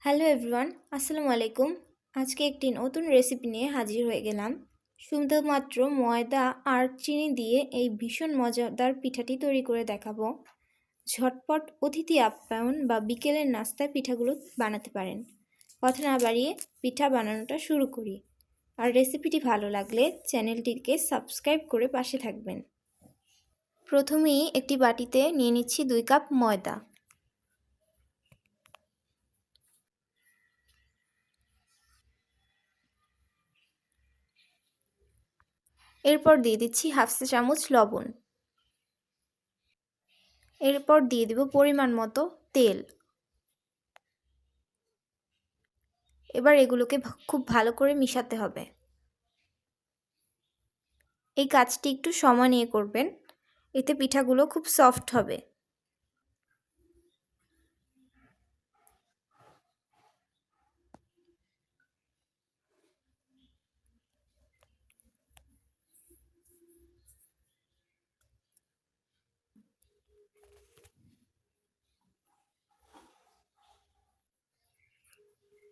Hello everyone, আসসালামু আলাইকুম। আজকে একটি নতুন রেসিপি নিয়ে হাজির হয়ে গেলাম। শুধুমাত্র ময়দা আর চিনি দিয়ে এই ভীষণ মজাদার পিঠাটি তৈরি করে দেখাবো। ঝটপট অতিথি আপ্যায়ন বা বিকেলের নাস্তায় পিঠাগুলো বানাতে পারেন। কথা না বাড়িয়ে পিঠা বানানোটা শুরু করি। আর রেসিপিটি ভালো লাগলে চ্যানেলটিকে সাবস্ক্রাইব করে পাশে থাকবেন। প্রথমেই একটি বাটিতে নিয়ে নিচ্ছি 2 কাপ ময়দা। এরপর দিয়ে দিচ্ছি হাফ চা চামচ লবণ। এরপর দিয়ে দেব পরিমাণ মতো তেল। এবার এগুলোকে খুব ভালো করে মিশাতে হবে। এই কাজটি একটু সময় নিয়ে করবেন, এতে পিঠাগুলো খুব সফট হবে।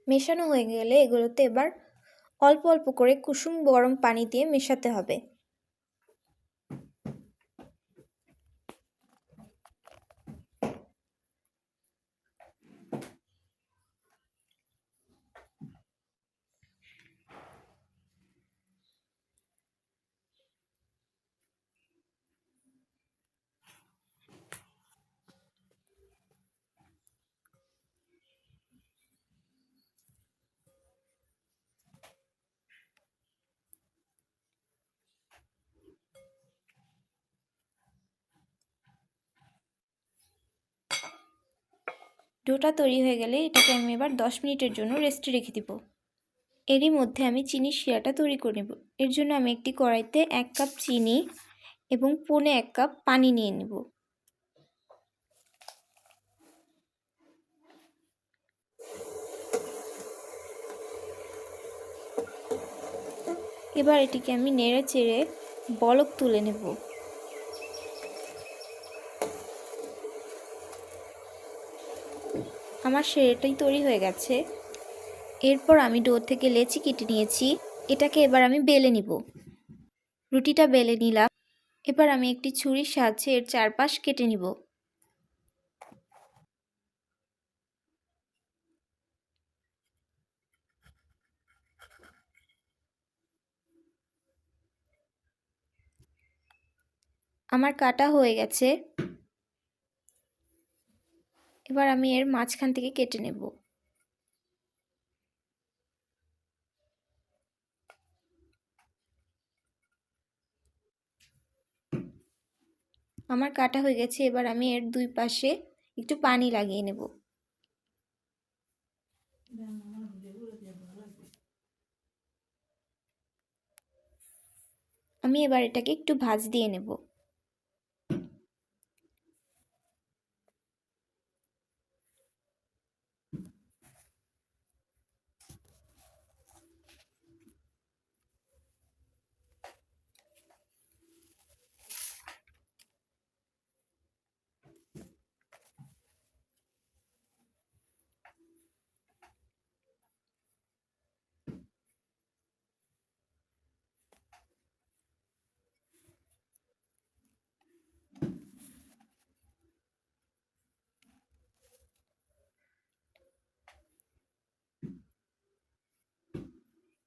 মেশানো হয়ে গেলে এগুলোতে এবার অল্প অল্প করে কুসুম গরম পানি দিয়ে মেশাতে হবে। ডোটা তৈরি হয়ে গেলে এটাকে আমি এবার 10 মিনিটের জন্য রেস্টে রেখে দিব। এরই মধ্যে আমি চিনির শিরাটা তৈরি করে নেব। এর জন্য আমি একটি কড়াইতে 1 কাপ চিনি এবং 1.25 কাপ পানি নিয়ে নেব। এবার এটিকে আমি নেড়ে চেড়ে বলক তুলে নেব। আমার শিরাটাই তৈরি হয়ে গেছে। এরপর আমি ডো থেকে লেচি কেটে নিয়েছি, এটাকে এবার আমি বেলে নিব। রুটিটা বেলে নিলাম। এবার আমি একটি ছুরির সাহায্যে এর চারপাশ কেটে নিব। আমার কাটা হয়ে গেছে। এবার আমি এর মাঝখান থেকে কেটে নেব। আমার কাটা হয়ে গেছে। এবার আমি এর দুই পাশে একটু পানি লাগিয়ে নেব। আমি এবার এটাকে একটু ভাঁজ দিয়ে নেব।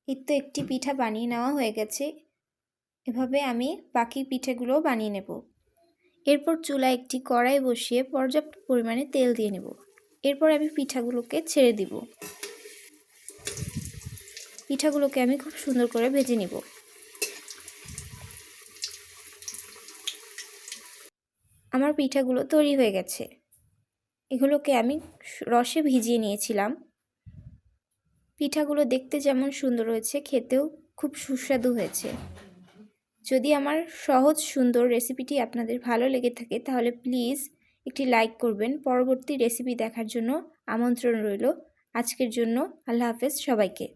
এই তো একটি পিঠা বানিয়ে নেওয়া হয়ে গেছে। এভাবে আমি বাকি পিঠেগুলো বানিয়ে নেব। এরপর চুলায় একটি কড়াই বসিয়ে পর্যাপ্ত পরিমাণে তেল দিয়ে নেব। এরপর আমি পিঠাগুলোকে ছেড়ে দিব। পিঠাগুলোকে আমি খুব সুন্দর করে ভেজে নিব। আমার পিঠাগুলো তৈরি হয়ে গেছে। এগুলোকে আমি রসে ভিজিয়ে নিয়েছিলাম। পিঠাগুলো দেখতে যেমন সুন্দর হয়েছে, খেতেও খুব সুস্বাদু হয়েছে। যদি আমার সহজ সুন্দর রেসিপিটি আপনাদের ভালো লেগে থাকে তাহলে প্লিজ একটি লাইক করবেন। পরবর্তী রেসিপি দেখার জন্য আমন্ত্রণ রইল। আজকের জন্য আল্লাহ হাফেজ সবাইকে।